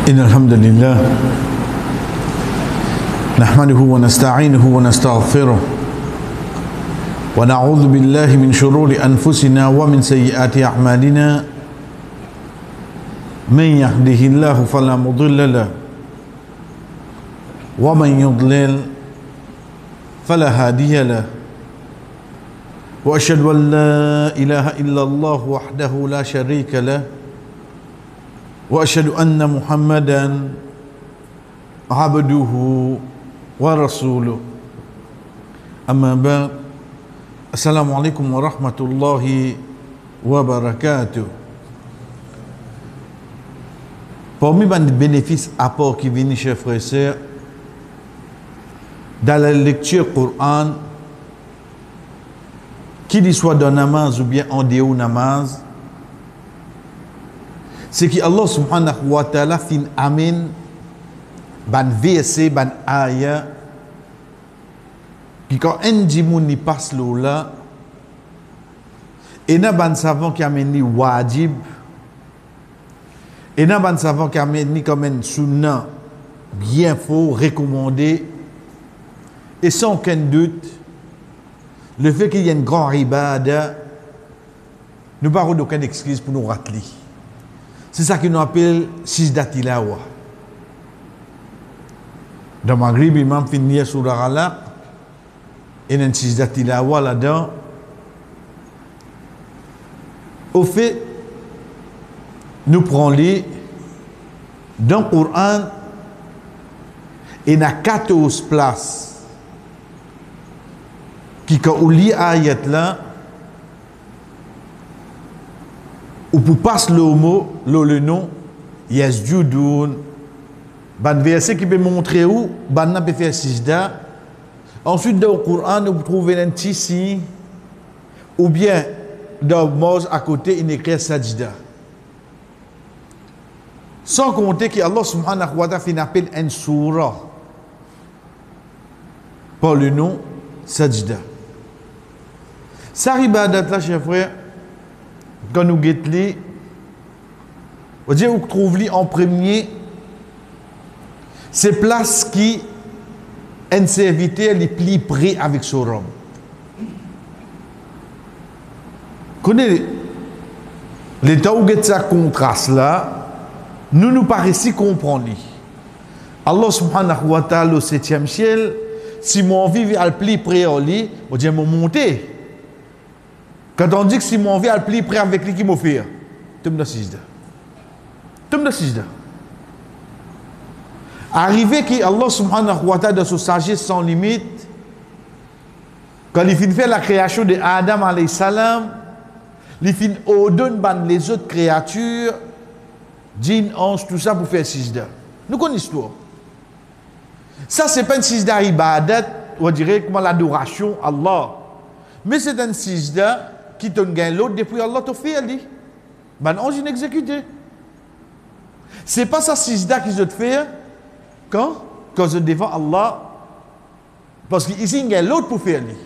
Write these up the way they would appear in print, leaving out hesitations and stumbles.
إن الحمد لله نحمده ونستعينه ونستغفره ونعوذ بالله من شرور أنفسنا ومن سيئات أعمالنا من يهده الله فلا مضل له ومن يضلل فلا هادي له وأشهد أن لا إله إلا الله وحده لا شريك له وأشهد أن محمدا عبده ورسوله أما بعد السلام عليكم ورحمة الله وبركاته. Parmi les bénéfices apports qui viennent, chers frères et sœurs, dans la lecture Coran, qu'il soit dans namaz ou bien en dehors namaz, c'est que Allah subhanahu wa ta'ala fin amin ban verset ban ayat qui quand un dimoun ni passe là et na ban savant qui amène ni wajib et na ban savant qui amène ni comme un sunna bien faux recommandé et sans aucun doute le fait qu'il y ait une grande ibada nous n'avons aucune excuse pour nous rater. C'est ça qu'on appelle Sijda Tilawa. Dans Maghrib, Imam finit sur la Alaq, et il y a une Sijda Tilawa là-dedans. Au fait, nous prenons les dans le Coran, il y a 14 places qui, quand on lit l'ayat là, ou pour passer le mot, le nom, yasjudun, ban verset qui peut montrer où, ban n'a peut faire sijda. Ensuite, dans le Coran, vous trouvez un tissu, ou bien, dans le mot à côté, il écrit sajda. Sans compter qu'Allah subhanahu wa ta'ala appelle un surah, par le nom sajda. Ça ibadat là, chers frères, quand nous guettons, vous trouvez en premier ces places qui un serviteur les plus près avec son homme. Connaissez les temps où ça contraste là, nous paraissons comprendre. Allah subhanahu wa ta'ala au 7e ciel, si mon vie est le plus près au lit, on dit mon monter. Quand on dit que si mon vie est le plus près avec lui qui m'a fait, tu me donnes sijda. Tu me donnes sijda. Arrivé que Allah subhanahu wa ta'ala de sa sagesse sans limite, quand il finit faire la création de Adam alayhi salam, il finit ordonne les autres créatures, djinn, anges, tout ça pour faire sijda. Nous connaissons l'histoire. Ça, c'est pas une sijda ibadat, on dirait comme l'adoration à Allah. Mais c'est un sijda qui te gagne l'autre depuis Allah te fait ali. Ben ange inexécuté. C'est pas ça sijda qui se te fait quand je défends Allah parce qu'ici il gagne l'autre pour faire ali.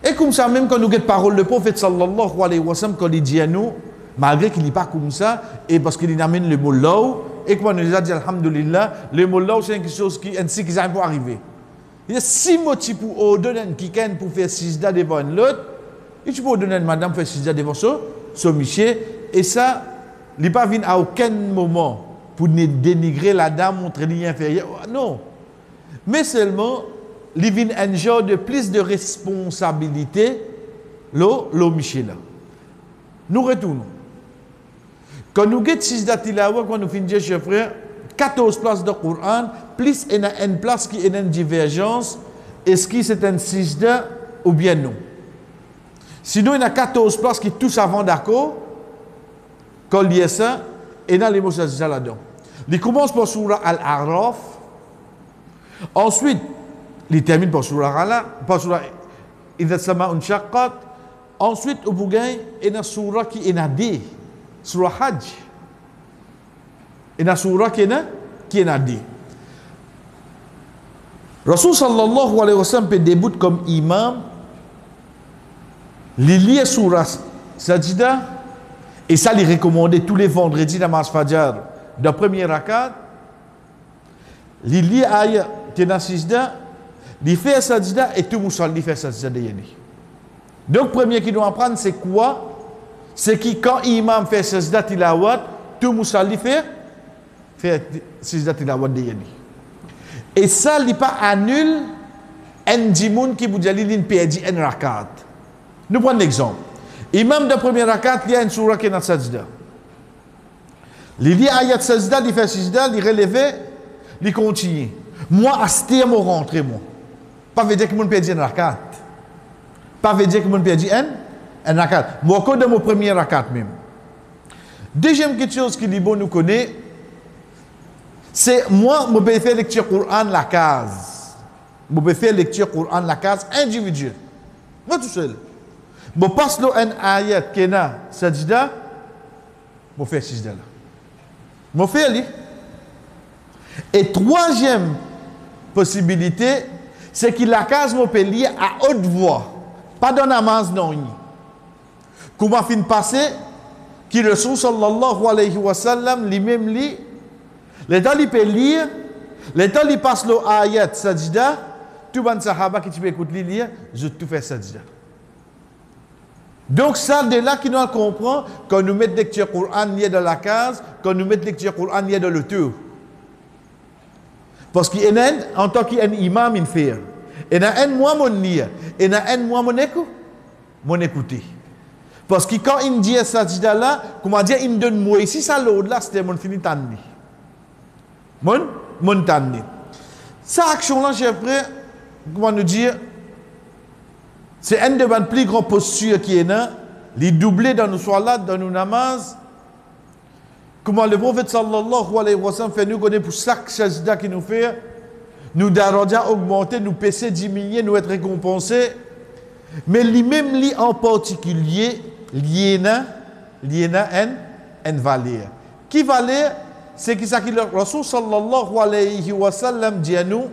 Et comme ça même quand nous avons parole le prophète sallallahu alayhi wa sallam quand il dit à nous malgré qu'il n'est pas comme ça et parce qu'il amène le mot law et quand nous a dit alhamdulillah le mot law c'est quelque chose qui ainsi qu'ils arrivent à arriver. Il y a 6 motifs pour ordonner quelqu'un pour faire sijda devant l'autre. Et tu peux ordonner une madame pour faire sijda devant son monsieur. Et ça, il n'est pas venu à aucun moment pour dénigrer la dame, montrer l'île inférieure. Non. Mais seulement, il vient un genre de plus de responsabilité, le monsieur là. Nous retournons. Quand nous avons sijda tilawa, quand nous finissons, chers frères, 14 places de Coran, plus il y a une place qui est une divergence, est-ce que c'est un sijda ou bien non? Sinon, il y a 14 places qui tous avant d'accord, quand il y a ça, et il y a les mots sajda là-dedans. Il commence par Surah Al-A'raf, ensuite, il termine par Surah Al-A'raf, par Surah Idha Sama'un Shaqqat, ensuite, au Bougain, il y a une Surah qui est nadé, Surah Hajj. Il y a une surah qui est dit. Rasul sallallahu alayhi wa sallam peut débuter comme imam, il lit surah sajda, et ça, il recommandait tous les vendredis dans Mas Fajr de premier rakat, il lit ayat qui est dans sajda, il fait sajda et tout musalli fait sajda de yeni. Donc, premier qui doit apprendre, c'est quoi? C'est que quand l'imam fait sajda tilawat, tout musalli fait sajda tilawat de yeni. Et ça, il n'est pas annule un djimoun qui vous dit qu'il perdu un rakat. Nous prenons l'exemple. Imam de premier rakat, il y a une surah qui est dans sajda. Il lit ayat sajda, il fait sajda, il relève, il continue. Moi, à ce terme, je rentre, moi. Pas veut dire que je perdu un rakat. Pas veut dire que je perdu un rakat. Moi, je de mon premier rakat même. Deuxième quelque chose qui est bon nous connaît, c'est moi, je peux faire lecture Coran la case. Je peux faire lecture Coran la case individuelle. Moi tout seul. Je passe là un ayat qui est dans sajda, je fais sajda là. Je fais lui. Et troisième possibilité, c'est que la case me peut lire à haute voix. Pas dans namaz non. Comment fin passer, qui le Rasul sallallahu alayhi wa sallam, lui-même lit, le temps il peut lire, le temps il passe le ayat sajda, tout le sahaba qui peut écouter lire, je tout fais sajda. Donc ça, de là qui nous comprend, quand nous mettons lecture Coran lié dans la case, quand nous mettons lecture Coran lié dans le tour. Parce qu'il y a en tant qu'imam, il fait. Et dans un mois, mon lire. Et dans un mois, mon écouter. Parce que quand il dit sajda là, comment dire, il me donne moi ici, ça l'autre là, c'était mon fini tanni. Mon tanni. Cette action-là, j'ai frère, comment nous dire, c'est un de mes plus grands postures qui est là, les doublés dans nos soirs dans nos namaz. Comment le prophète sallallahu alayhi wa sallam fait nous connaître pour chaque sajda qu'il nous fait, nous daraja augmenter, nous PC diminuer, nous être récompensés. Mais lui-même, lui en particulier, lié na un valeur. Qui valeur? C'est qui ça qui le Rasul sallallahu alayhi wa sallam dit à nous,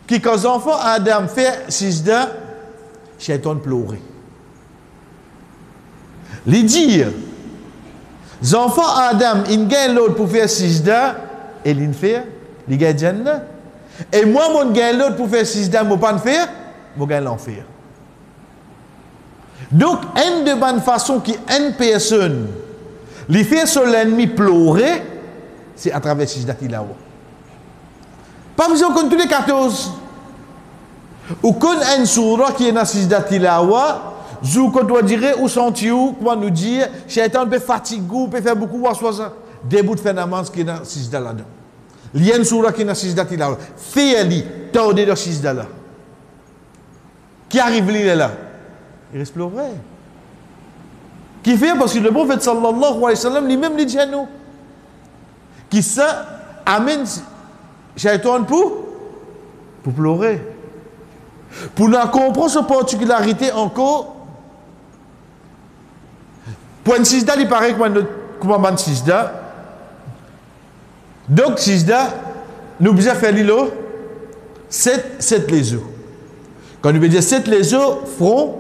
qui quand les enfants Adam fait sajda, Shaitan pleurait. Les dire, les enfants Adam, ils gagnent l'autre pour faire sajda, et ils fait, ils gagnent Jannah. Et moi, je gagne l'autre pour faire sajda, je ne pas faire, je gagne l'enfer. Donc, une de bonnes façons qui une personne, les fait sur l'ennemi pleurer, c'est à travers sajda tilawa. Pas besoin qu'on tous les 14. Ou qu'on a une surah qui est dans sajda tilawa, zou qu'on doit dire, ou sentir, comment nous dire, Shaitan peut fatiguer, peut faire beaucoup, ou soit début de faire namaz qui est dans sajda là-dedans. Il y a une surah qui est dans sajda tilawa. Fais-le, tordez dans sajda là. Qui arrive là? Il reste pleurer. Qui fait parce que le prophète sallallahu alayhi wa sallam lui-même dit à nous qui ça amène Shaitan pour pleurer. Pour nous comprendre cette particularité encore, pour une sajda, il paraît comme un sajda. Donc, sajda, nous devons faire l'îlot 7 les os. Quand nous veut dire 7 les os, front,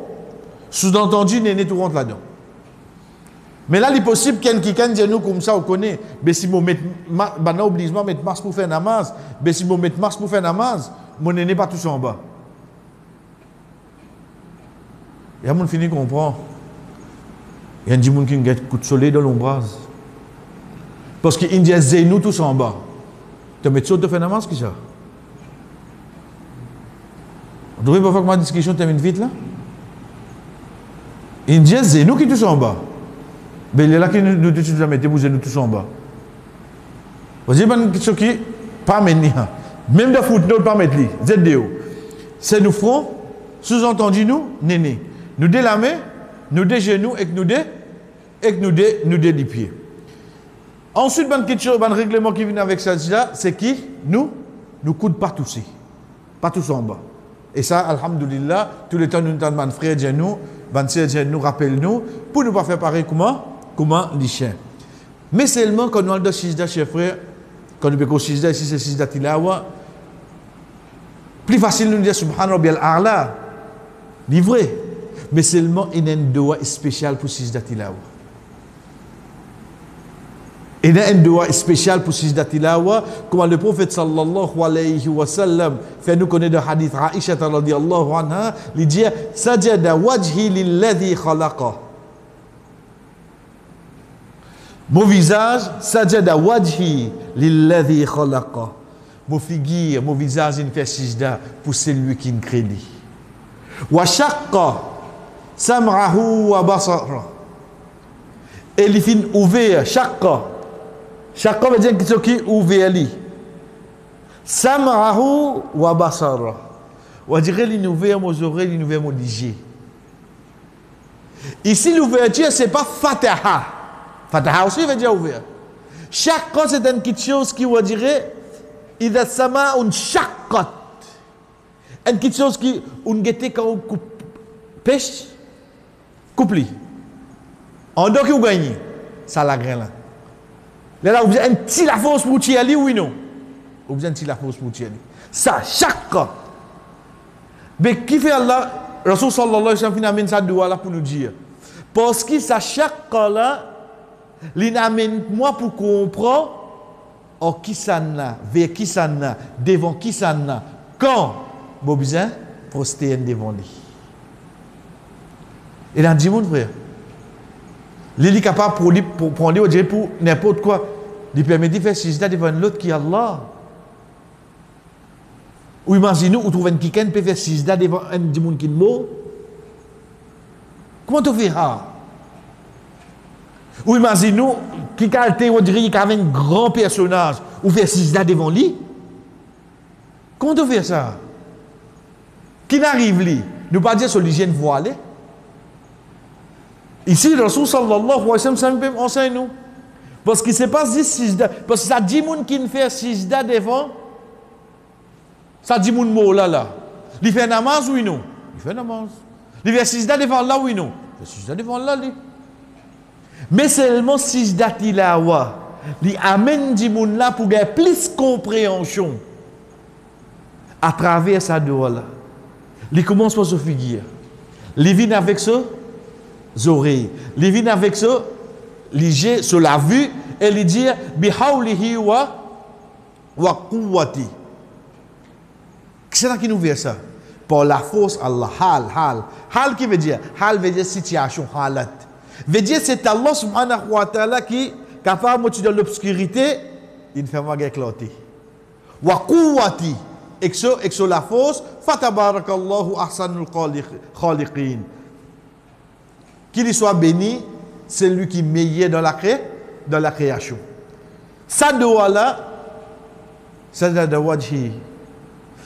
sous-entendu, néné tout rentre là-dedans. Mais là, il est possible qu'il y ait quelqu'un qui dit nous comme ça, on connaît. Mais si je mets obligement mettre masque pour faire namaz, mais si je mets masque pour faire namaz, mon néné pas tout en bas. Il y a des gens qui comprennent. Il y a des gens qui ont un coup de soleil dans l'ombrage. Parce qu'ils disent nous tous en bas. Tu mets ça de faire namaz, qui ça? Vous trouvez pas que ma discussion termine vite là? Ils disent nous qui tous en bas. Mais il est là qui nous dit vous nous tous en bas. Vous avez une question qui pas maintenant. Même de footnote pas mettre lui. ZDO. C'est nous front, sous-entendu nous, néné. Nous dé la main, nous dé genoux et nous dé les pieds. Ensuite, une question, un règlement qui vient avec ça, c'est qui nous coude pas tous. Pas tous en bas. Et ça, alhamdoulilah, tout le temps nous entendons frère de nous, sœur de nous, rappelle-nous, pour ne pas faire pareil comment les chiens. Mais seulement quand nous avons le sajda, chers frères, quand nous avons le sajda, ici c'est sajda tilawa, plus facile de nous dire subhan rabbiyal a'la, livré. Mais seulement il y a un doigt spécial pour sajda tilawa. Et il y a un doigt spécial pour Sijda Tilawa, comme le prophète sallallahu alayhi wa sallam fait nous connaître le hadith Aisha radhiyallahu anha, il dit Sajada wajhi lilladhi khalaqa. Mon visage, Sajada wajhi lilladhi khalaqa. Mon figure, mon visage, il fait Sijda pour celui qui me crée. Wa shaqqa sam'ahu wa basara. Et il fin ouvert, shaqqa. Shaqqa veut dire quelque qui ouvert li. Sam'ahu wa basara. On dirait qu'il ouvert mes oreilles, il ouvert mon diger. Ici, l'ouverture, ce n'est pas fataha. Fataha aussi veut dire ouvert. Shaqqa, c'est une petite chose qui, on dirait, il a sama un shaqqat. Une petite chose qui, on guette quand on coupe pêche, coupe-li. En donc, vous gagnez. Ça la graine là. Là, vous avez un petit la force pour tirer, oui, non? Vous avez un petit la force pour tirer. Ça, shaqqa. Mais qui fait Allah, Rasul sallallahu alayhi wa sallam, finalement, ça doit là pour nous dire. Parce que ça, shaqqa là, il amène moi pour comprendre, en qui ça n'a, vers qui ça n'a, devant qui ça n'a, quand, vous besoin, proster devant lui. Et là, dit mon frère, il est capable pour prendre, pour n'importe quoi. Il permet de faire sijda devant l'autre qui est Allah. Ou imaginez, vous trouvez quelqu'un qui peut faire sijda devant un monde qui est mort. Comment tu fais ça? Ou imaginez, qui a un grand personnage, ou faire sijda devant lui. Comment tu fais ça? Qui n'arrive lui? Nous pas dire sur l'hygiène voilée. Ici, le Rasul sallallahu alayhi wa sallam enseigne nous. Parce que c'est pas dit sijda. Parce que ça dit moun qui ne fait sijda devant. Ça dit moun mot là. Il fait namaz oui non? Il fait namaz. Il fait sijda devant là oui non? Il fait sijda devant là. Mais seulement sijda tilawa. Il amène dit moun là pour gagner plus compréhension. À travers sa doua là. Il commence par se figure. Il vient avec ça. Oreilles. Il vient avec ça, il sur la vue, et il dit bihawlihi wa quwwati. C'est là qui nous vient ça. Par la force Allah, hal. Hal qui veut dire? Hal veut dire situation, halat. Veut dire c'est Allah subhanahu wa ta'ala qui capable de dans l'obscurité, il fait moi éclater. Wa quwwati. Et sur la force, fatabarakallahu ahsanul khaliqin. Qu'il soit béni, c'est lui qui est meilleur dans la création. Ça doit là, ça doit wajhi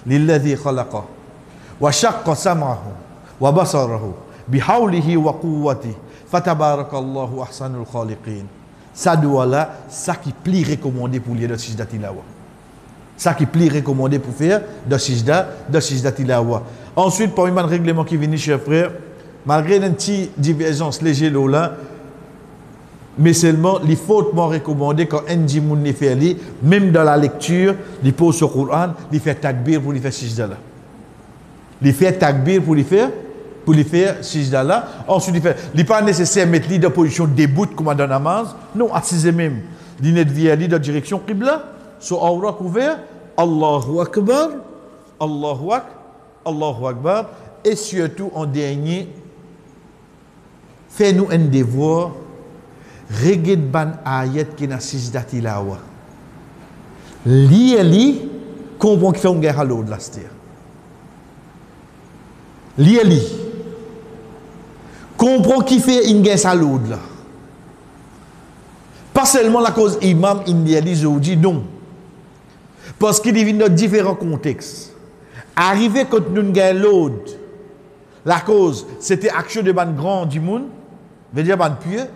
lilladhi khalaqa wa shaqqa sam'ahu wa basarahu bihawlihi wa quwwati fatabarakallahu ahsanul khaliqin. Ça doit là, ça qui plie recommandé pour lire de sijda tilawa. Ça qui plie recommandé pour faire de sijda tilawa. Ensuite, parmi les règlements qui viennent, chers frères, malgré une petite divergence légère là, mais seulement les fautement recommandé quand un djimoun ne fait li, même dans la lecture, il pose sur le Coran, il fait takbir pour lui faire sijda là. Il fait takbir pour lui faire sijda là. Ensuite il n'est pas nécessaire de mettre lui dans position debout comme dans la namaz, non, assise même. Il n'est via lui dans direction qibla, sur aura couvert, Allahu Akbar, Allahu Akbar, et surtout en dernier, fais-nous un devoir, regarde ban ayat qui n'a sijda tilawa. Li, comprends qu'il fait une guerre à l'autre là, c'est-à-dire. Li. Comprends qu'il fait une guerre à l'autre là. Pas seulement la cause imam indiali, je vous dis non. Parce qu'il vient dans différents contextes. Arrivé quand nous gagnons l'autre, la cause, c'était action de ban grand du monde, veut dire ban pieux.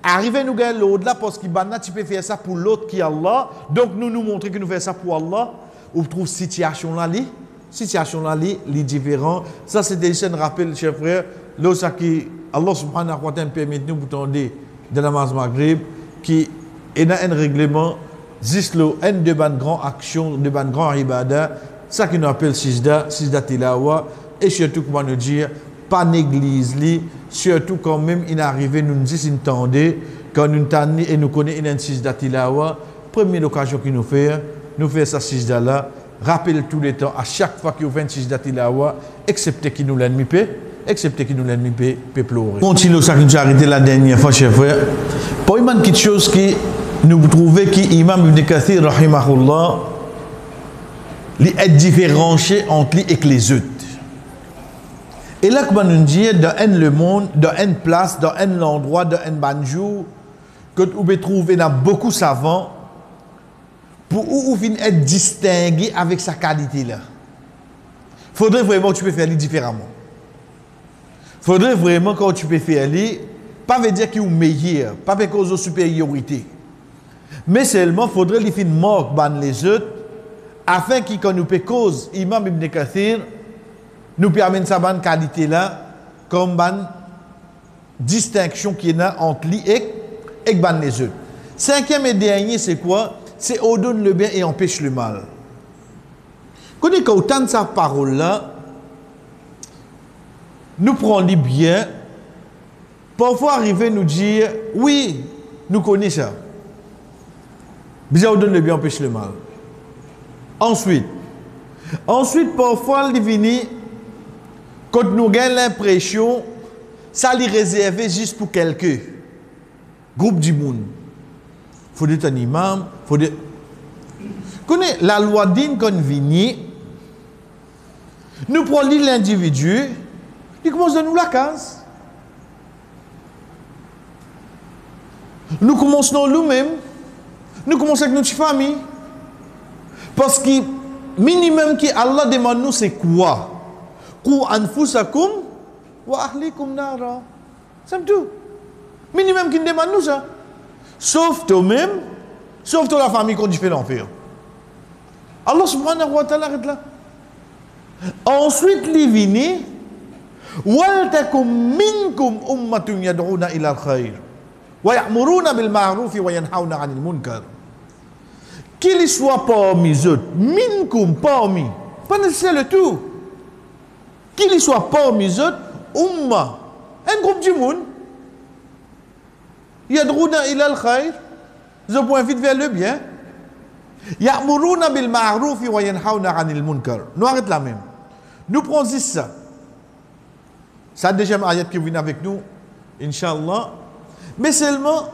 Arrivé nous gagnons l'autre là parce que tu peux faire ça pour l'autre qui est Allah. Donc nous montrons que nous faisons ça pour Allah. On trouve situation là, les différents. Ça c'est déjà un rappel, chers frères. Là, ça qui Allah subhanahu wa ta'ala permet nous pour tendre de la namaz maghrib qui est un règlement, zislo un de ban grand action, de ban grand ibadah. Ça qui nous appelle sijda tilawa, et surtout, comment nous dire, pas néglige, surtout quand même il arrive, nous nous disons, quand nous tani et nous connaissons une sijda tilawa, première occasion qu'il nous fait sa sijda là, rappelle tout le temps, à chaque fois qu'il fait une sijda tilawa, excepté qu'il nous l'ennemi peut pleurer. Continue ça que nous arrêté la dernière fois, chers frères. Pour une petite chose qui nous trouvons que Imam Ibn Kathir, rahimahullah, il est différencié entre lui et les autres. Et là, comme nous dit, dans le monde, dans une place, dans un endroit, dans un banjou, que vous pouvez trouver dans beaucoup de savants, pour où vous être distingué avec sa qualité-là. Il faudrait vraiment que tu peux faire différemment. Il faudrait vraiment que tu peux faire, pas veut dire qu'il est meilleur, pas à cause de supériorité. Mais seulement, il faudrait qu'il manque les autres, afin qu'il nous peut cause, Imam Ibn Kathir, nous permet sa bonne qualité là, comme bonne distinction qu'il y a entre lui et les autres. Cinquième et dernier, c'est quoi? C'est ordonne le bien et empêche le mal. Quand on entend sa parole là, nous prenons les bien, parfois arriver nous dire, oui, nous connaissons ça. Mais ordonne le bien, empêche le mal. Ensuite, parfois, il vient, quand nous avons l'impression, ça est réservé juste pour quelqu'un. Groupe du monde. Il faut être un imam, il faut être... Connais la loi d'une qu'on vient, nous prenons l'individu, il commence à nous la case. Nous commençons nous-mêmes, nous commençons avec notre famille. Parce que minimum que Allah demande nous, c'est quoi? Qu anfusakum wa ahlikum nara. C'est tout. Minimum qu'il demande nous ça. Sauf toi-même, sauf toi la famille qu'on dit fait l'enfer. Allah subhanahu wa ta'ala arrête là. Ensuite, il vient wal takum minkum ummatun yad'una ila al-khair wa ya'muruna bil ma'ruf wa yanhauna 'anil munkar. Qu'il soit parmi eux, minkum parmi, pas nécessairement le tout. Qu'il soit parmi eux, umma, un groupe du monde. Yad'una ila al-khair, je point vite vers le bien. Ya'muruna bil ma'ruf wa yanhauna 'anil munkar. Nous arrêtons là même. Nous prenons ça. C'est la deuxième ayat qui vient avec nous, Inch'Allah. Mais seulement,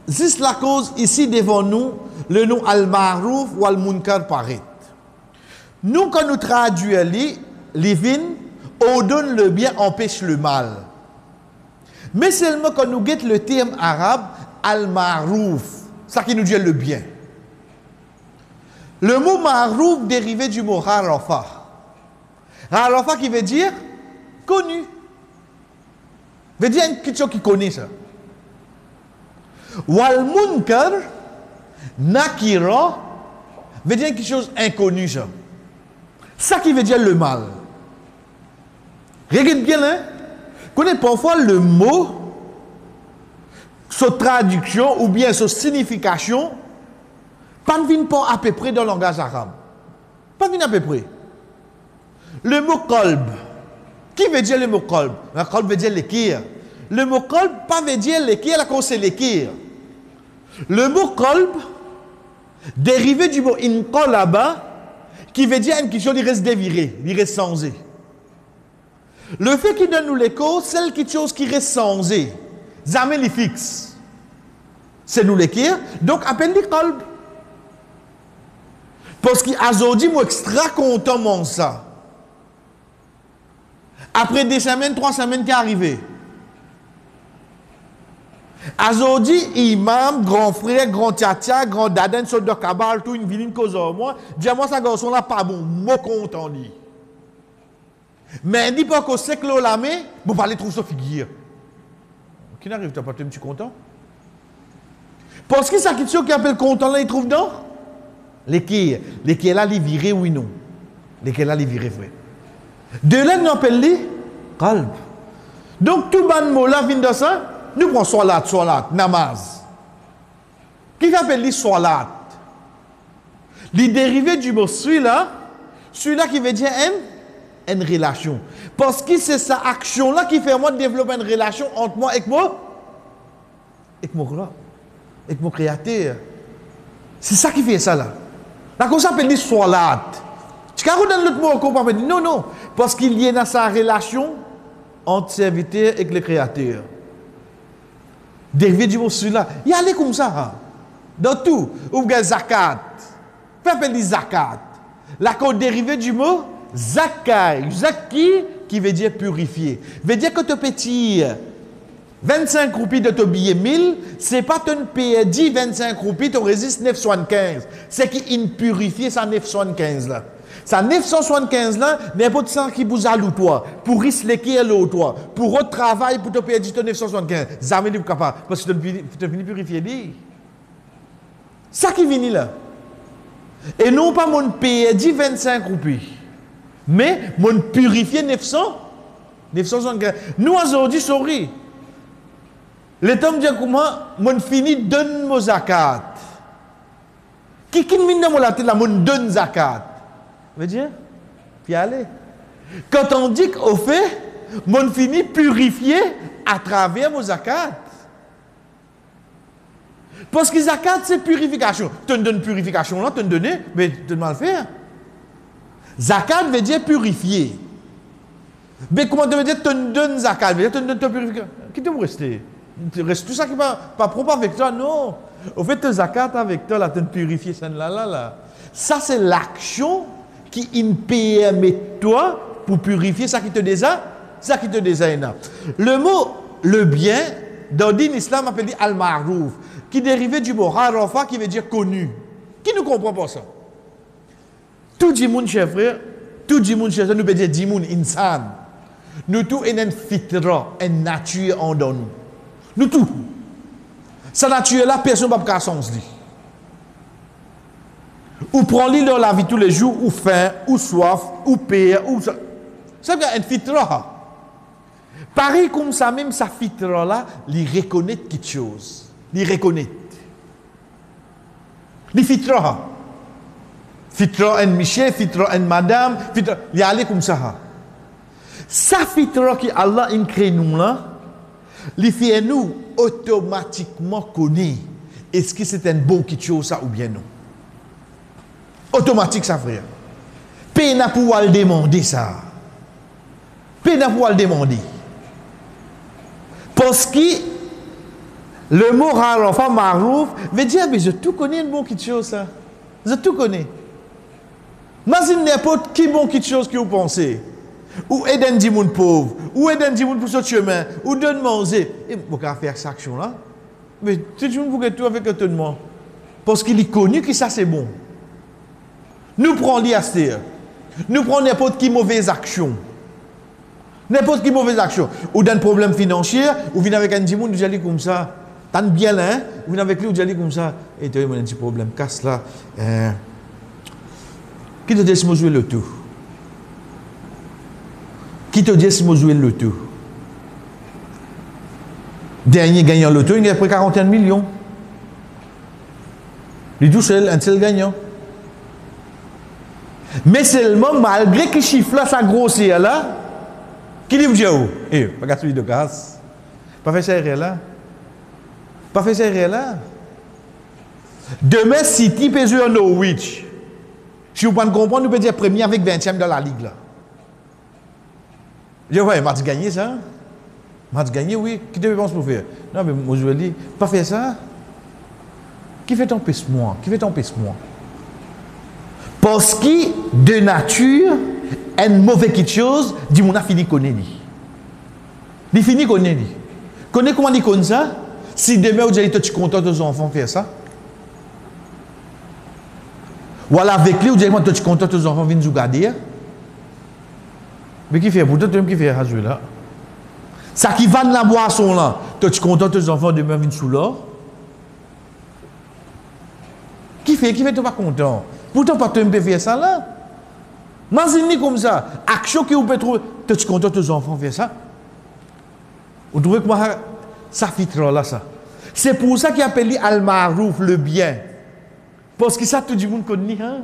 c'est la cause ici devant nous, le nom al-ma'ruf ou al-munkar paraît. Nous, quand nous traduisons les vins, ordonne le bien, empêche le mal. Mais seulement quand nous guettons le terme arabe, al-ma'ruf, ça qui nous dit le bien. Le mot ma'ruf dérivé du mot harafa. Harafa qui veut dire connu. Veut dire quelque chose qui connaît ça. Wal munkar, nakira, veut dire quelque chose inconnu ça. Ça qui veut dire le mal. Regarde bien, hein? Connais parfois le mot, sa traduction ou bien sa signification, pas ne vient pas à peu près dans le langage arabe. Pas vient à peu près. Le mot kolb, qui veut dire le mot kolb? Le kolb veut dire l'équire. Le mot kolb, pas veut dire l'équire, la cause c'est l'équire. Le mot kolb, dérivé du mot inqalaba, qui veut dire quelque chose qui reste déviré, qui reste sensé. Le fait qu'il donne nous l'écho, c'est quelque chose qui reste sensé. Jamais les fixe. C'est nous l'équire, donc appelle les kolb. Parce qu'aujourd'hui, moi, extra content de ça. Après 2 semaines, 3 semaines qui sont arrivées. Aujourd'hui, imam, grand frère, grand tchatcha, grand dada, une sorte de cabal, tout une viline cause en moi, dis-moi, ça garçon là, pas bon, moi content dit. Mais dis pas qu'au sec la main, vous parlez trop sa figure. Qui n'arrive pas à être content? Parce que ça qui appelle content là, il trouve dans l'équille. L'équille là, il viré, oui, non. L'équille là, il viré, frère. De là, nous appelons les qalb. Donc, tout le mot là vient de ça. Nous prenons salat, namaz. Qui appelle les salat? Les dérivés du mot celui-là qui veut dire une relation. Parce que c'est sa action-là qui fait moi développer une relation entre moi et moi. avec mon créateur. C'est ça qui fait ça là. Là, comme ça, on appelle salat. Tu as dans l'autre mot encore, on peut dire non, parce qu'il y a dans sa relation entre serviteur et le créateur. Dérivé du mot celui-là, il y a aller comme ça. Hein. Dans tout, ou bien zakat. On appelle zakat. Là, qu'on dérivé du mot zakai. Zaki, qui veut dire purifier. Veut dire que tu peux tirer 25 roupies de ton billet 1000, c'est pas ton payer 10, 25 roupies, tu résistes 975. C'est qu'il purifie ça 975 là. Ça 975 là, n'importe ça qui vous alloue toi, pour risquer qui est l'autre toi, pour autre travail, pour te payer 10 975. Jamais n'est pas capable, parce que tu finis purifier lui. Ça qui vient là. Et non pas mon payer 10, 25 roupies, mais mon purifier 975. Nous aujourd'hui, sorry. L'État me dit comment, mon fini donne mon zakat. Qui mine dans la tête là, mon donne zakat. Veut dire, puis allez. Quand on dit qu'au fait, mon fini purifié à travers mon zakat. Parce que zakat, c'est purification. Tu donnes purification là, tu donnes, mais tu mal faire. Zakat veut dire purifier. Mais comment tu veux dire tu donnes zakat? Veut dire tu donnes purification. Qui te rester? Reste tout ça qui n'est pas propre avec toi, non. Au fait, tu zakat avec toi, là, tu purifies ça là. Ça, c'est l'action qui permet toi pour purifier ça qui te désire. Le mot le bien, dans l'islam, appelé al-ma'rouf, qui dérivé du mot harafa, qui veut dire connu. Qui ne comprend pas ça? Tout le monde, chers frères, tout le monde, chers frères, nous peut dire du monde insan. Nous tous, une fitra, une nature en nous. Nous tous. Sa nature là, personne ne peut pas sens dit. Ou prend-lui dans la vie tous les jours, ou faim, ou soif, ou paix, ou ça. C'est une fitra. Pareil comme ça, même sa fitra là, il reconnaît quelque chose. Il reconnaît. Il fitra. Fitra en Michel, fitra en Madame, fitra. Il y a allé comme ça. Sa fitra qui Allah a créé nous là, il fait nous automatiquement connaître est-ce que c'est un bon quelque chose ça ou bien non. Automatique ça frère. Peine à pouvoir le demander ça. Peine à pouvoir le demander. Parce que le mot harafa marouf veut dire mais je tout connais un bon quelque chose ça. Je tout connais. Imagine n'importe qui bon quelque chose que vous pensez. Ou aider un monde pauvre, ou aider un monde pour ce chemin, ou donne manger. Et vous pouvez faire cette action-là. Mais tout le monde peut tout avec tout le monde. Parce qu'il est connu que ça c'est bon. Nous prenons l'IASTR. Nous prenons n'importe qui mauvaise action. N'importe qui mauvaise action. Ou d'un problème financier, ou venez avec un petit monde, vous allez comme ça. T'as bien là, hein? Vous venez avec lui, vous allez comme ça. Et tu as un petit problème, casse là. Qui te dit si je joue le tout? Qui te dit si je joue le tout? Dernier gagnant le tout, il a pris 41 millions. Il est tout seul, un seul gagnant. Mais seulement, malgré que chiffre là, ça grossit là, qui dit où? Eh, pas gâter celui de casse. Pas fait ça là. Pas fait ça là. Demain, City peut jouer en Norwich. Si vous pouvez comprendre, nous pouvons dire premier avec 20e dans la ligue là. Je vois, il m'a gagné ça. M'a gagné, oui. Qui te pense pour faire? Non, mais moi je veux dire, pas faire ça. Qui fait ton pisse-moi? Qui fait ton pisse-moi? Parce que de nature, un mauvais quelque chose, dit mon a fini connaître. Il fini connaître. Connais comment il connaît ça? Si demain vous allez être content de vos enfants faire ça. Ou alors avec lui, vous allez être content de vos enfants venir vous garder. Mais qui fait? Pourtant, tu qui fait à ce là. Ça qui va dans la boisson là, tu es content de tes enfants demain venir sous l'or? Qui fait tu pas content? Pourtant, pas tu peux faire ça là. Imagine comme ça. Action que vous pouvez trouver, tu es content de tes enfants faire ça? Vous trouvez que moi, ça fitra là ça. C'est pour ça qu'il appelle al-Ma'rouf, le bien. Parce que ça, tout le monde connaît. Hein?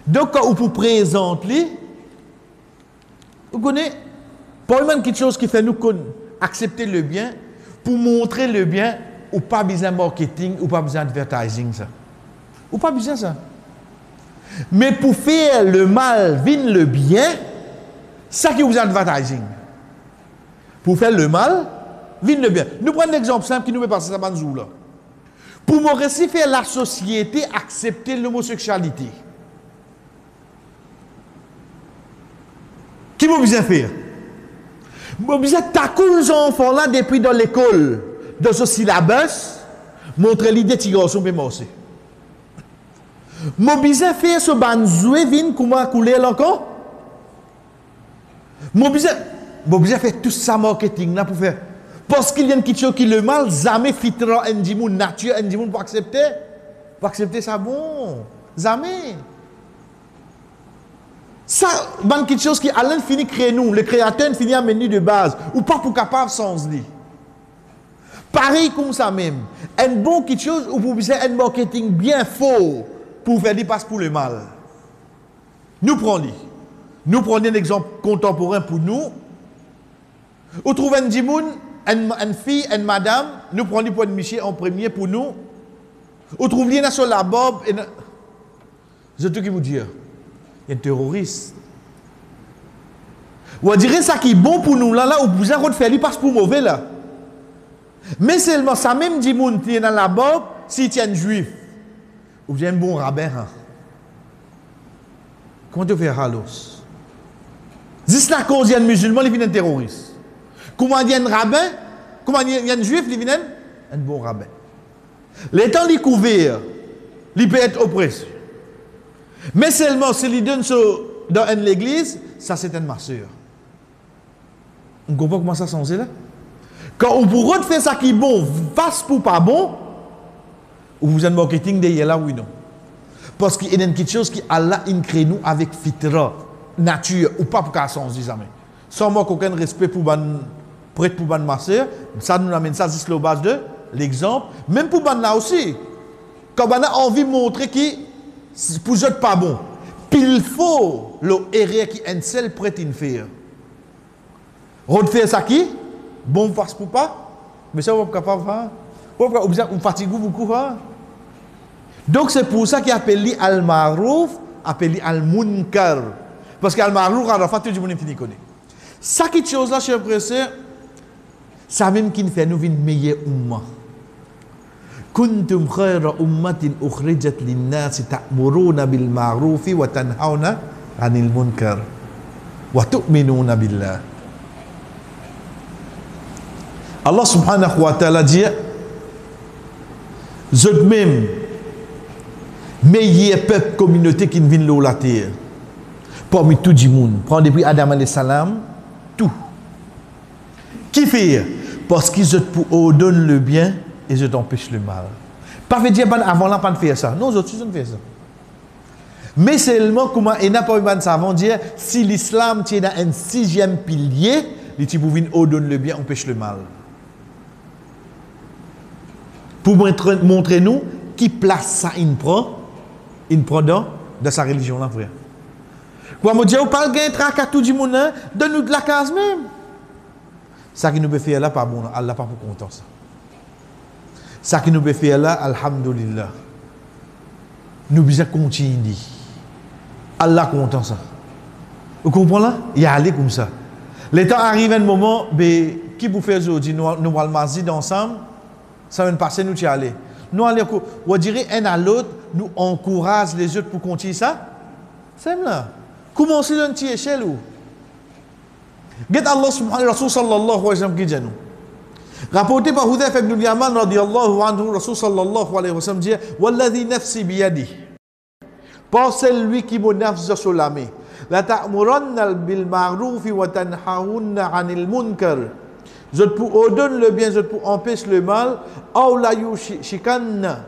Donc, quand vous présentez, vous connaissez, pas même quelque chose qui fait nous accepter le bien, pour montrer le bien, ou pas besoin de marketing, ou pas besoin d'advertising, ça. Ou pas besoin de ça. Mais pour faire le mal, vine le bien, ça qui vous advertising. Pour faire le mal, vine le bien. Nous prenons l'exemple simple qui nous fait passer ça banzou là. Pour me réussir faire la société accepter l'homosexualité. Qui m'a besoin faire? M'a besoin de les enfants là depuis dans l'école, dans ce syllabus, montrer l'idée de garçon peut marcher. M'a besoin faire ce banzoué vin comment couler encore? M'a besoin faire tout ça marketing là pour faire. Parce qu'il y a quelque chose qui le mal, jamais fitra en nature en pour accepter. Pour accepter ça bon. Jamais. Ça, c'est quelque chose qui Alain finit créer nous, le créateur finit à menu de base, ou pas pour capable sans lui. Pareil comme ça même. Un bon quelque chose où vous avez un marketing bien faux pour faire des passes pour le mal. Nous prenons. Nous prenons un exemple contemporain pour nous. Vous trouvez un dimoun, une fille, une madame, nous prenons pour une Michel en premier pour nous. Vous trouvez une sur la bob. Je te qui vous dire. Il y a un terroriste. Vous direz ça qui est bon pour nous là, où vous avez fait, il passe pour mauvais là. Mais seulement ça même dit moun qui est dans la bob, s'il tient un juif, ou bien un bon rabbin. Hein. Comment tu fais halos? Juste la cause, il y a un musulman, il vient un terroriste. Comment il y a un rabbin? Comment il y a un juif, il vient un bon rabbin. L'étant découvert, il peut être oppressé. Mais seulement si il donne ça dans l'église, ça c'est un masseur. On comprend comment ça s'en là? Quand on pourrait faire ça qui est bon, face pour pas bon, ou vous avez un marketing derrière là, oui non. Parce qu'il y a quelque chose qui Allah crée nous avec fitra, nature, ou pas pour qu'à sens jamais. Sans moi aucun respect pour ban prêtre pour ban masseur, ça nous amène ça juste la base de l'exemple. Même pour ban là aussi. Quand on a envie de montrer qui pour eux pas bon. Puis il faut l'erreur qui est un seul prêt à faire. Refaire ça qui? Bon face pour pas. Mais ça, vous êtes capable de faire. Vous fatiguez beaucoup. Hein? Donc c'est pour ça qu'il appelle al-ma'rouf, appelle al-munkar. Parce qu'al-ma'rouf, à la fin, tout le monde connaît. Ça qui est chose là, cher frère, ça même qui fait nous une meilleure umma. كنتم خير أمة أخرجت للناس تأمرون بالمعروف وتنهون عن المنكر وتؤمنون بالله. Allah subhanahu wa ta'ala dit vous êtes même meilleur peuple communauté qui vient de la terre parmi tout le monde. Prends depuis Adam alayhi salam tout. Qui fait? Parce qu'ils pour ordonnent le bien et je t'empêche le mal. Pas fait dire avant là pas de faire ça. Non, nous autres on fait ça. Mais seulement comment et n'a pas eu ça avant dire si l'islam tient dans un sixième pilier, les types viennent ordonner le bien, empêche le mal. Pour montrer nous qui place ça il prend dans sa religion là frère. Quoi me dire on parle gain trac à tout du monde donne-nous de la case même. Ça qui nous peut faire là pas bon, Allah pas pour content ça. Ça qui nous peut faire là, alhamdulillah. Nous devons continuer. Allah content ça. Vous comprenez là? Il y a aller comme ça. Le temps arrive un moment, qui vous fait aujourd'hui, nous allons masjid ensemble, ça va passer, nous y aller. Nous allons, on dirait un à l'autre, nous encourage les autres pour continuer ça. C'est là. Commencez dans une petite échelle où? Get Allah subhanahu wa ta'ala sallallahu alayhi wa sallam qui dit nous. Rapporté par Hudhayfa ibn al-Yaman radiyallahu anhu, Rasul sallallahu alayhi wa sallam dit walladhi nafsi biyadi. Par celui qui me nafs sur la main. La ta'muranna bil ma'ruf wa tanhawunna 'anil munkar. Je pour ordonne le bien, je pour empêche le mal. Aw la yushikanna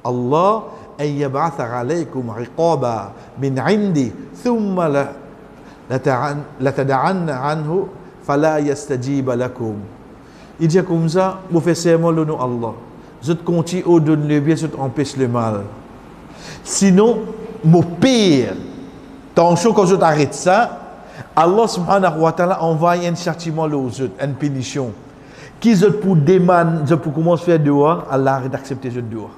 Allah an yab'atha 'alaykum 'iqaba min 'indi thumma la tad'anna 'anhu fala yastajiba lakum. Il dit comme ça, vous faites serment le nom Allah. Je te continue au donne le bien, je t'empêche le mal. Sinon, mon pire, tant que quand je t'arrête ça, Allah subhanahu wa ta'ala envoie un châtiment aux autres, une punition, Qui je pour demander, je pour commencer à faire dehors, Allah arrête d'accepter ce dehors.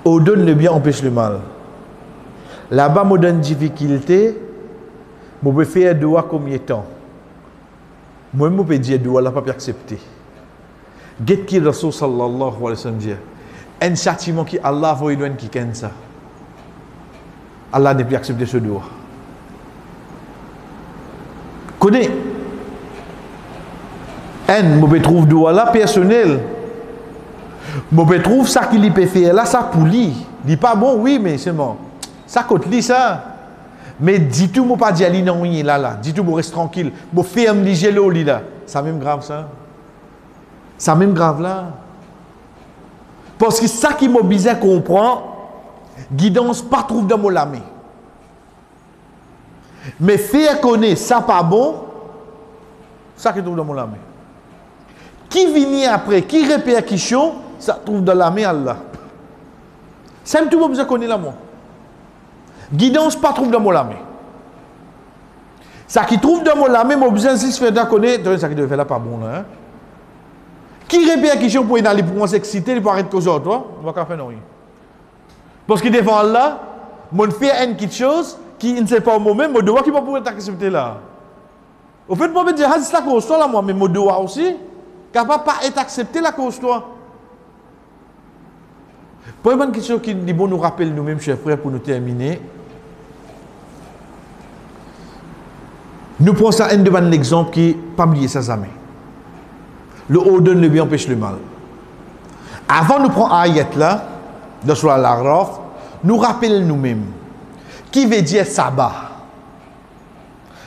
On donne le bien, empêche le mal. Là-bas, on donne difficulté, on peut faire dehors combien de temps? Moi, je peux dire dehors, Allah ne peut pas accepter. Qu'est-ce que Rasul sallallahu alayhi wa sallam dit? Un châtiment qui Allah va lui qui ken ça. Allah ne peut accepter ce dehors. Connais. Je peux trouver dehors là personnel. Je peux trouver ça qu'il peut faire là, ça pour lui. Il n'est pas bon, oui, mais c'est bon. Ça coûte lui ça. Mais dis-tu, moi pas dire ali non là. Dis-tu, moi reste tranquille. Moi ferme les gelos là. Ça même grave ça. Ça même grave là. Parce que ça qui m'a besoin comprendre, guidance pas trouve dans mon lame. Mais faire connaître ça pas bon, ça qui trouve dans mon lame. Qui vient après, qui répercussion, ça trouve dans la main Allah. C'est tout le monde connaît là moi. Guidance pas trouve dans mon lame. Ça qui trouve dans mon lame, moi besoin si se faire connaître, ça qui devait faire là pas bon là. Hein? Qui répercussion pour aller pour s'exciter, pour arrêter cause toi, on va pas faire non. Parce que devant Allah, mon fait une petite chose qui ne sait pas moi-même, mon devoir qui va pouvoir t'accepter là. Au fait, moi je dire c'est la cause toi là moi, mais mon devoir aussi capable pas être accepté la cause toi. Pour une question qui dit bon nous rappelle nous-mêmes chers frères pour nous terminer. Nous prenons ça un devant l'exemple qui pas oublier ça jamais. Le haut donne le bien empêche le mal. Avant de prendre ayat là, de sur l'Araf, nous rappelons nous-mêmes. Qui veut dire sabbat?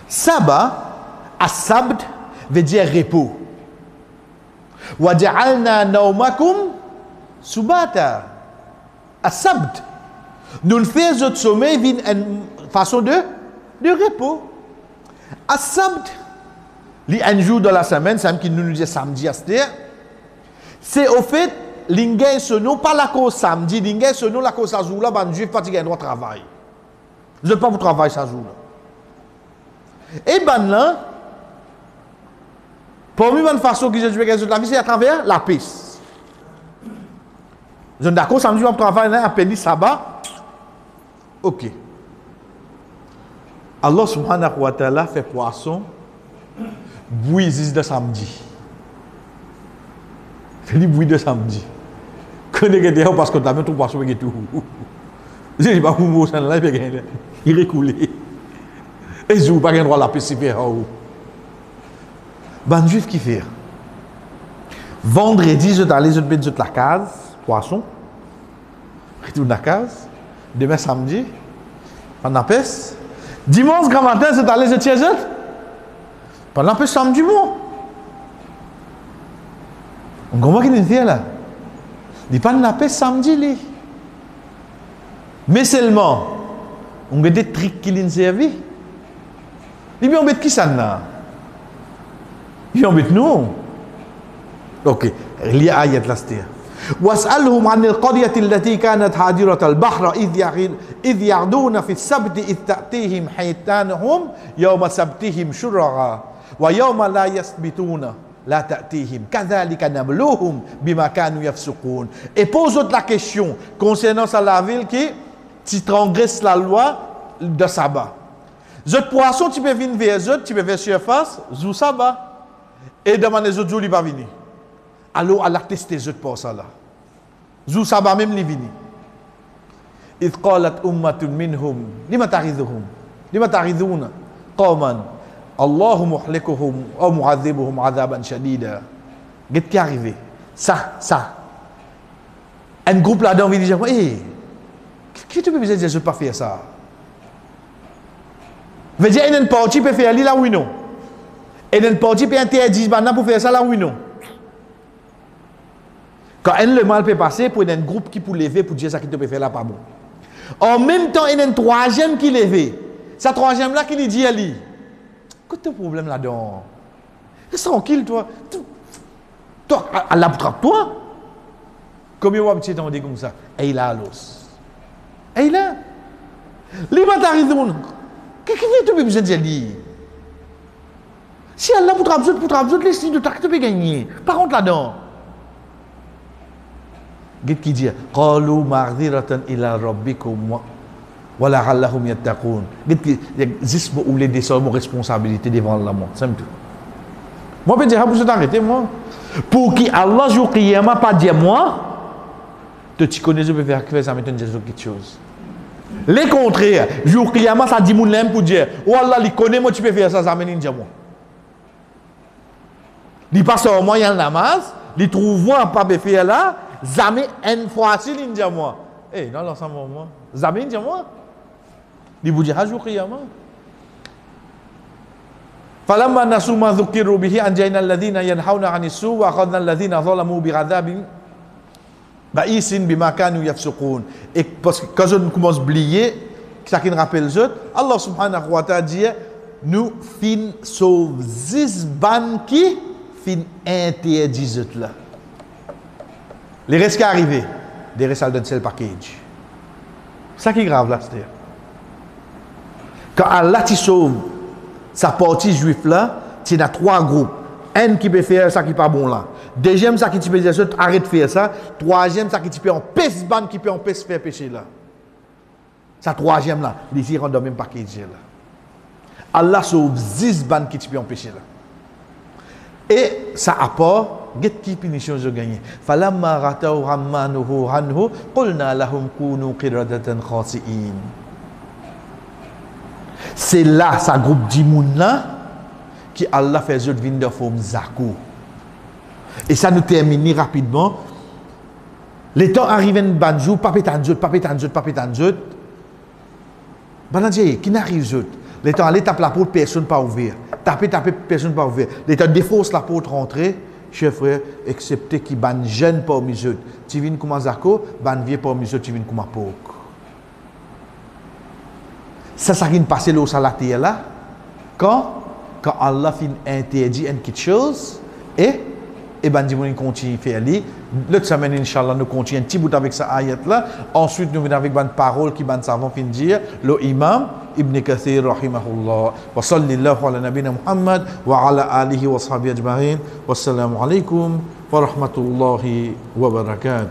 Sabbat, as-sabd, veut dire repos. Wa ja'alna nawmakum subata. As-sabd. Nous faisons notre sommeil une façon de repos. As-sabd, un jour de la semaine, c'est qui nous dit samedi, c'est au fait, l'ingé sono, pas la cause samedi, l'ingé sono, la cause à jour là, ben, juif fatigué, droit travail. Je ne veux pas vous travailler ça jour là. Et ben là, pour moi, une façon que je vais résoudre la vie, c'est à travers la piste. Je suis d'accord, samedi, on travaille, là, appelé sabbat. Ok. Allah subhanahu wa ta'ala fait poisson. Bouillie de samedi. Fait du bouillie de samedi. Connais que parce que tu as même tout poisson et tout. Je dis pas pour moi, ça là, il est coulé. Et je n'ai pas le droit à la paix. Ben, juif qui fait. Vendredi, je vais aller, je vais la case, poisson. Retourne la case. Demain samedi, on a paix. Dimanche, grand matin, je vais aller, je tiens, pendant peu samedi bon. On comprend qu'il est là. Il pas de paix samedi li. Mais seulement on a des trucs qui l'ont servi. Il bien embête qui ça là? Il embête nous. OK, li ayat la stia. واسألهم عن القرية التي كانت حاضرة البحر إذ يعدون في السبت إذ تأتيهم حيتانهم يوم سبتهم شرعا ويوم لا يثبتون لا تأتيهم كذلك نبلوهم بما كانوا يفسقون. Et pose la question concernant la ville qui transgresse la loi de sabbat. Les poissons, tu peux venir vers eux, tu peux vers surface, zou sabbat. Et demande les autres jours, il va venir. Alors, Allah teste les autres pour ça là. Zou sabbat même les venir. إذ قالت أمة منهم لما تعظهم لما تعظون قوما Allah muhlikuhum ou mu'adhibuhum adhaban shadida. Qu'est-ce qui est arrivé? Ça. Un groupe là-dedans vient dire, hé, qui tu peux dire, je ne peux pas faire ça? Veut dire, il y a une partie qui peut faire là ou non? Il y a une partie qui peut interdire pour faire ça là ou non? Quand le mal peut passer, pour un groupe qui peut lever pour dire ça qui te peut faire là pas bon. En même temps, il y a un troisième qui lève. Ce troisième là qui lui dit à lui. Qu'est-ce que tu as problème là-dedans? Reste tranquille, toi. Toi, Allah attrape toi. Combien de fois tu t'en dis comme ça? Et il a l'os. Et il a. Qu'est-ce que tu as besoin de dire? Si Allah pour travailler, l'estime de tu peux gagner. Par contre, là-dedans, qu'est-ce qu'il dit? Qalu ma'dhiratan ila rabbikum wa la'allahum yattaqun. Qu'est-ce que vous les mon responsabilité devant Allah, moi. C'est tout. Moi, je peux dire, vous arrêtez, moi. Pour qui Allah joue Qiyamah, pas dire moi, tu connais, je peux faire ça, mais tu dis quelque chose. Les contraires, jour Qiyamah, ça dit mon l'aime pour dire, oh Allah, il connaît, moi, tu peux faire ça, ça m'amène dire moi. Il passe au moyen de namaz, il trouve moi, pas faire là, jamais une fois, il dit moi. Eh, dans l'ensemble, moi, jamais il dit moi. Il vous dit, jour Qiyamah. فلما نسوا ما ذكروا به أنجينا الذين ينهون عن السوء وأخذنا الذين ظلموا بعذاب بئيس بما كانوا يفسقون. Et parce que quand je commence à oublier, ça qui me rappelle les autres, Allah subhanahu wa ta'ala dit nous fin sauve zizban qui fin interdit autres là. Les restes qui arrivent, des restes dans le package. Ça qui est grave là, c'est-à-dire. Quand Allah te sauve sa partie juif là, tu as trois groupes. Un qui peut faire ça qui n'est pas bon là. Deuxième, ça qui peut dire arrête de faire ça. Troisième, ça qui peut empêcher ban qui peut empêcher de faire péché là. Ça troisième là, les y rendent dans le même paquet là. Allah sauve 10 ban qui peut empêcher là. Et ça apporte, quelle punition je gagne. Falamma rataw rammanuhu anhu qulna lahum kunu qiradatan khasi'in. C'est là, ça groupe d'imoun là, qui Allah fait autres vin de forme zakou. Et ça nous termine rapidement. Les temps arrivent un bon jour, pas pétan zot. Banadje, qui n'arrive zot. Les temps aller taper la porte, personne pas ouvert. Taper, personne pas ouvert. Les temps défausse la porte rentrer, chef frère, excepté qui ban jeune parmi eux. Tu viens comme zako, ban vieux parmi eux, tu viens comme pok. Ça qui passe là au salaté là, quand Allah fin interdit une petite chose, et ben on continue à faire li. L'autre semaine, Inch'Allah, nous continuons un petit bout avec ça ayat là. Ensuite, nous venons avec une parole qui va savant fin dire, le imam Ibn Kathir rahimahullah. Wa sallallahu ala nabina Muhammad wa ala alihi wa sahbihi ajma'in. Wassalamu alaikum wa rahmatullahi wa barakatuh.